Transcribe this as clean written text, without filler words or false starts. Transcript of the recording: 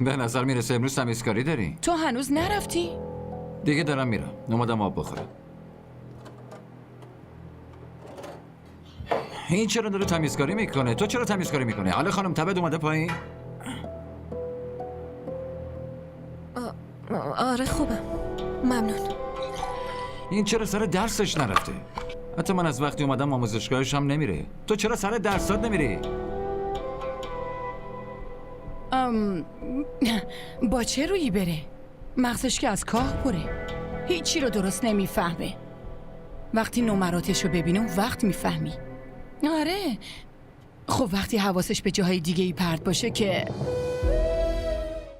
به نظر میرسه امروز تمیزکاری داری. تو هنوز نرفتی؟ دیگه دارم میرم. اومدم آب بخورم. این چرا داره تمیزکاری میکنه؟ تو چرا تمیزکاری میکنه؟ حالا خانم تبد اومده پایین؟ آره خوبم، ممنون. این چرا سر درسش نرفته؟ حتی من از وقتی اومدم آموزشگاهش هم نمیره. تو چرا سر درسات نمیری؟ با چه رویی بره؟ مغزش که از کاه پره. هیچی رو درست نمیفهمه. وقتی نمراتش رو ببینه اون وقت میفهمی. آره. خب وقتی حواسش به جاهای دیگه ای پرت باشه که